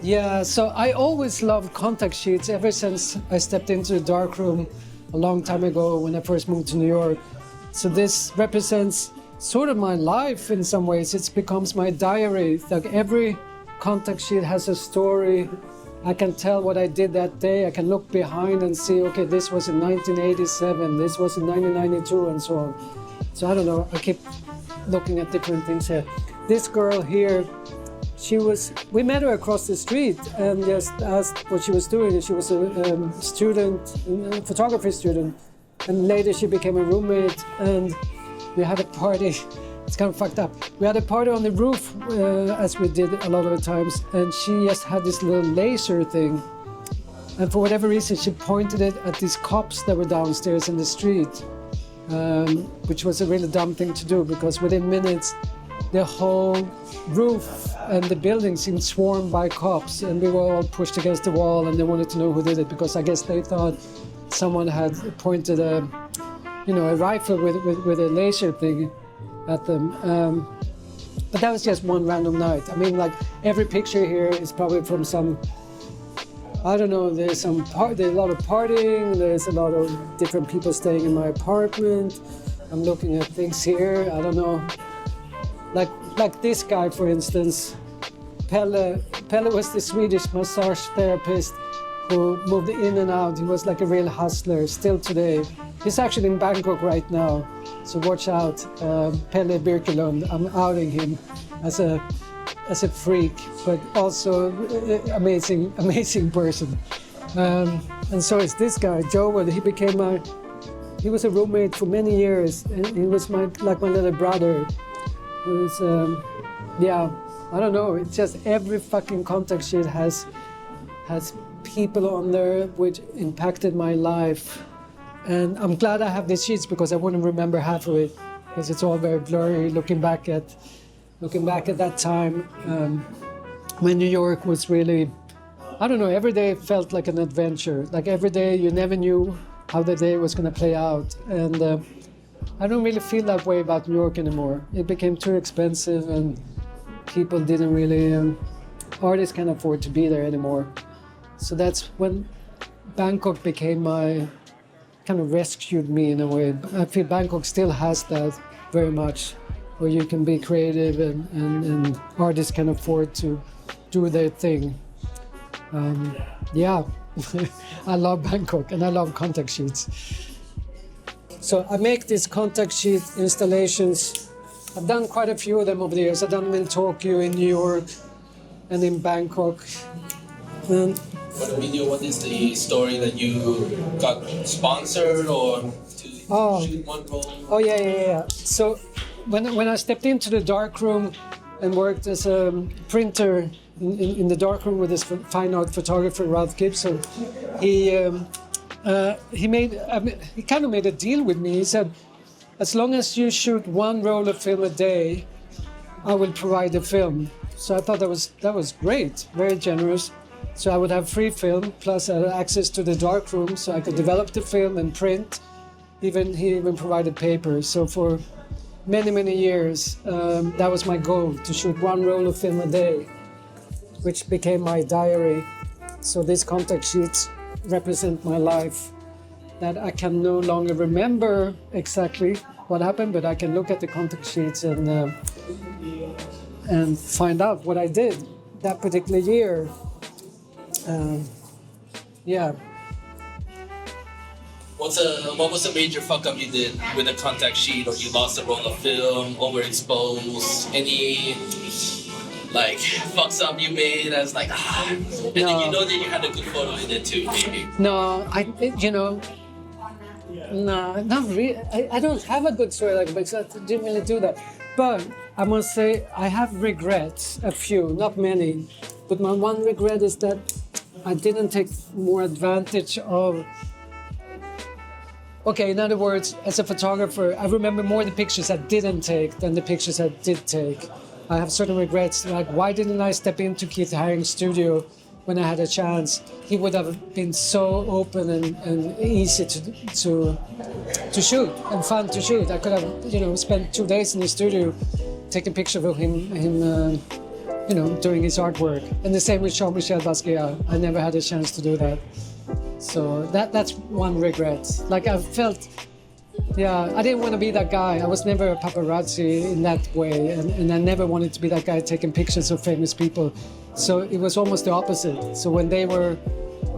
Yeah, so I always loved contact sheets ever since I stepped into the darkroom a long time ago when I first moved to New York. So this represents sort of my life in some ways. It becomes my diary. Like every contact sheet has a story. I can tell what I did that day. I can look behind and see, okay, this was in 1987, this was in 1992, and so on. So I don't know, I keep looking at different things here. This girl here, we met her across the street and just asked what she was doing. She was a student, a photography student, and later she became a roommate, and we had a party. It's kind of fucked up. We had a party on the roof, as we did a lot of the times, and she just had this little laser thing. And for whatever reason, she pointed it at these cops that were downstairs in the street, which was a really dumb thing to do, because within minutes, the whole roof and the building seemed swarmed by cops, and we were all pushed against the wall, and they wanted to know who did it, because I guess they thought someone had pointed a rifle with a laser thing at them. But that was just one random night. I mean, like every picture here is probably from some, I don't know, there's a lot of partying, there's a lot of different people staying in my apartment. I'm looking at things here, I don't know. Like this guy, for instance, Pelle was the Swedish massage therapist who moved in and out. He was like a real hustler, still today. He's actually in Bangkok right now, so watch out. Pelle Birkelund, I'm outing him as a freak, but also amazing person. And so is this guy, Joel. He was a roommate for many years, and he was like my little brother. It was, I don't know, it's just every fucking contact sheet has people on there which impacted my life. And I'm glad I have these sheets, because I wouldn't remember half of it, because it's all very blurry looking back at that time when New York was really, I don't know, every day felt like an adventure. Like every day you never knew how the day was going to play out. And I don't really feel that way about New York anymore. It became too expensive, and people didn't really, artists can't afford to be there anymore. So that's when Bangkok became kind of rescued me in a way. I feel Bangkok still has that very much, where you can be creative and artists can afford to do their thing. I love Bangkok, and I love contact sheets. So I make these contact sheet installations. I've done quite a few of them over the years. I've done them in Tokyo, in New York, and in Bangkok. And for the video, what is the story that you got sponsored or to shoot one roll? Oh yeah. So when I stepped into the darkroom and worked as a printer in the darkroom with this fine art photographer Ralph Gibson, he kind of made a deal with me. He said, as long as you shoot one roll of film a day, I will provide the film. So I thought that was great, very generous. So I would have free film, plus I had access to the darkroom, so I could develop the film and print. He even provided paper. So for many years, that was my goal, to shoot one roll of film a day, which became my diary. So these contact sheets represent my life, that I can no longer remember exactly what happened, but I can look at the contact sheets and find out what I did that particular year. What was a major fuck up you did with a contact sheet, or you lost a roll of film, overexposed? Any fucks up you made as then you know that you had a good photo in it too, maybe? No, no, not really. I don't have a good story like that, because I didn't really do that. But I must say, I have regrets, a few, not many. But my one regret is that I didn't take more advantage of... Okay, in other words, as a photographer, I remember more the pictures I didn't take than the pictures I did take. I have certain regrets, like why didn't I step into Keith Haring's studio when I had a chance? He would have been so open and easy to shoot and fun to shoot. I could have, spent 2 days in the studio taking pictures of him doing his artwork. And the same with Jean-Michel Basquiat. I never had a chance to do that. So that's one regret. Like I felt, I didn't want to be that guy. I was never a paparazzi in that way, and I never wanted to be that guy taking pictures of famous people. So it was almost the opposite. So when they were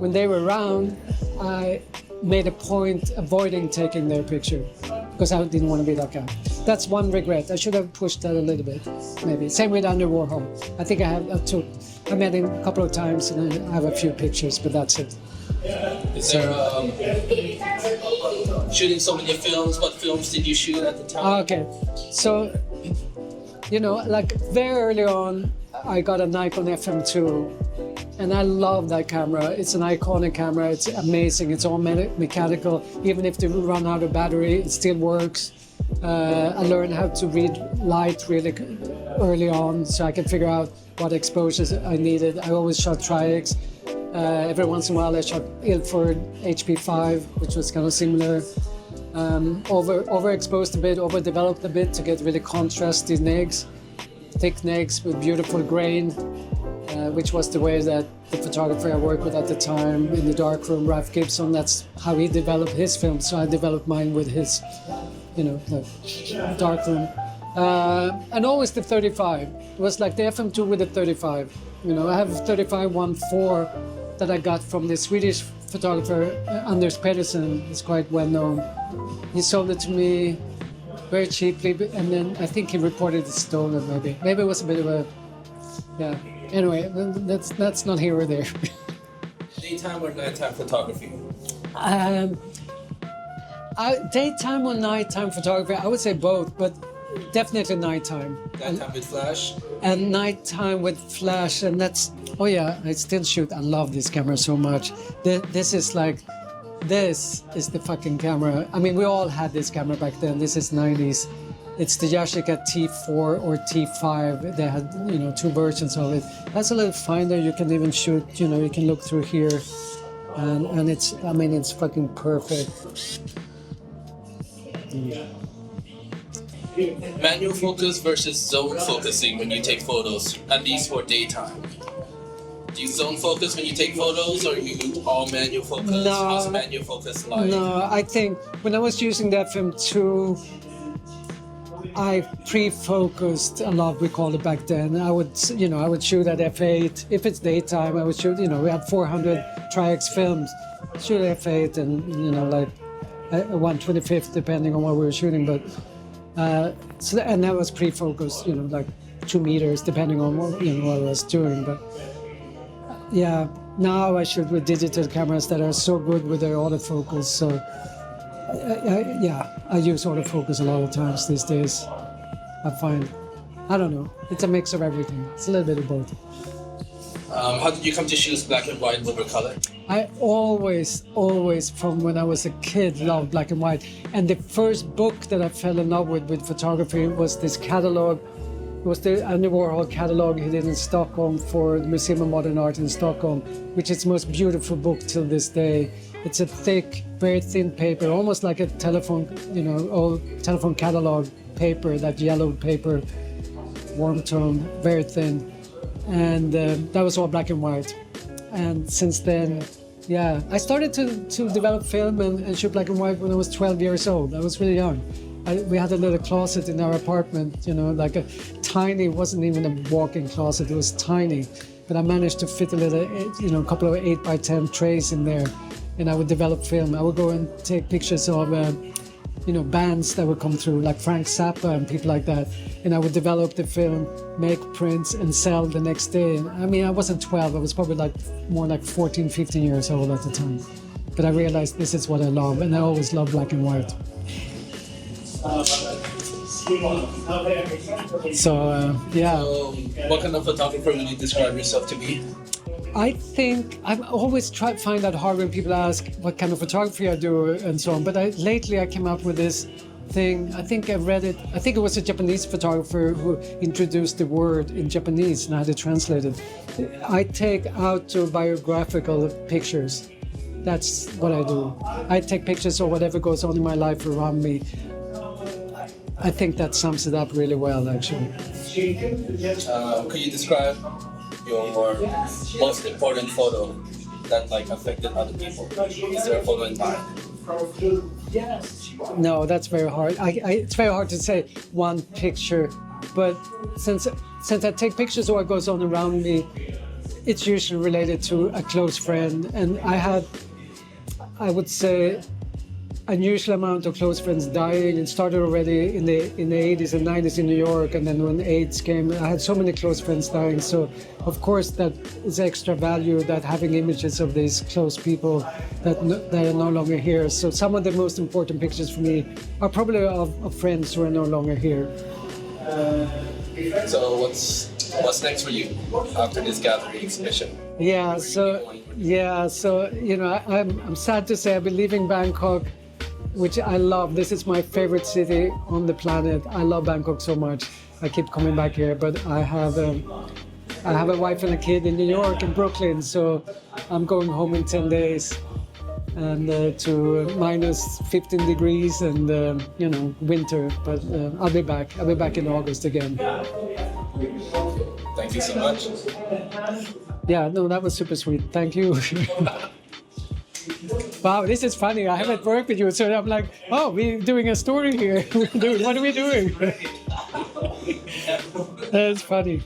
around, I made a point avoiding taking their picture because I didn't want to be that guy. That's one regret. I should have pushed that a little bit, maybe. Same with Andy Warhol. I think I met him a couple of times and I have a few pictures, but that's it. Is there shooting so many films? What films did you shoot at the time? Okay, so like very early on, I got a Nikon FM2, and I love that camera. It's an iconic camera. It's amazing. It's all mechanical. Even if they run out of battery, it still works. I learned how to read light really early on, so I could figure out what exposures I needed. I always shot Tri-X. Every once in a while I shot Ilford HP5, which was kind of similar. Overexposed a bit, overdeveloped a bit to get really contrasty negs, thick negs with beautiful grain, which was the way that the photographer I worked with at the time in the darkroom, Ralph Gibson, that's how he developed his film. So I developed mine with his, the darkroom. And always the 35. It was like the FM2 with the 35. I have a 35-1.4 that I got from the Swedish photographer Anders Pedersen. He's quite well known. He sold it to me very cheaply, and then I think he reported it stolen. Maybe it was a bit of a Anyway, that's not here or there. Daytime or nighttime photography? Daytime or nighttime photography? I would say both, but definitely nighttime. Nighttime with flash? And nighttime with flash, and that's, I still shoot. I love this camera so much. This is the fucking camera. I mean, we all had this camera back then. This is 90s. It's the Yashica T4 or T5. They had, two versions of it. That's a little finder. You can even shoot, you can look through here. And it's fucking perfect. Manual focus versus zone focusing when you take photos, at least for daytime. Do you zone focus when you take photos, or you all manual focus? No. How's manual focus like? No, I think when I was using the FM2, I pre-focused a lot, we called it back then. I would shoot at f8. If it's daytime, I would shoot, we had 400 Tri-X films. Shoot at f8 and, like 1/25th, depending on what we were shooting. But, and that was pre-focused, like 2 meters, depending on what I was doing. But now I shoot with digital cameras that are so good with their autofocus. So, I use autofocus a lot of times these days. I find, I don't know, it's a mix of everything. It's a little bit of both. How did you come to choose black and white over color? I always, from when I was a kid, loved black and white. And the first book that I fell in love with photography was this catalog. It was the Andy Warhol catalog he did in Stockholm for the Museum of Modern Art in Stockholm, which is the most beautiful book till this day. It's a thick, very thin paper, almost like a telephone, old telephone catalog paper, that yellow paper, warm tone, very thin. And that was all black and white. And since then, I started to develop film and shoot black and white when I was 12 years old. I was really young. We had a little closet in our apartment, like a tiny, it wasn't even a walk-in closet, it was tiny. But I managed to fit a couple of 8x10 trays in there. And I would develop film. I would go and take pictures of, bands that would come through, like Frank Zappa and people like that. And I would develop the film, make prints, and sell the next day. I mean, I wasn't 12. I was probably more like 14, 15 years old at the time. But I realized this is what I love, and I always loved black and white. So, what kind of photographer would you describe yourself to be? I think I've always tried to find that hard when people ask what kind of photography I do and so on. But lately I came up with this thing. I think I read it. I think it was a Japanese photographer who introduced the word in Japanese and I had it translated. I take autobiographical pictures. That's what I do. I take pictures of whatever goes on in my life around me. I think that sums it up really well, actually. Could you describe your most important photo that like affected other people? Is there a photo in mind? No, that's very hard. It's very hard to say one picture, but since I take pictures of what goes on around me, it's usually related to a close friend, and I would say, unusual amount of close friends dying. It started already in the 80s and 90s in New York, and then when AIDS came, I had so many close friends dying. So, of course, that is extra value, that having images of these close people that are no longer here. So some of the most important pictures for me are probably of friends who are no longer here. So what's next for you after this gallery exhibition? So you know, I'm sad to say I'll be leaving Bangkok, which I love. This is my favorite city on the planet. I love Bangkok so much. I keep coming back here, but I have a wife and a kid in New York and Brooklyn, so I'm going home in 10 days, and to minus 15 degrees and you know, winter. But I'll be back. I'll be back in August again. Thank you so much. Yeah, no, that was super sweet. Thank you. Wow, this is funny. I haven't worked with you, so I'm like, oh, we're doing a story here. What are we doing? That's funny.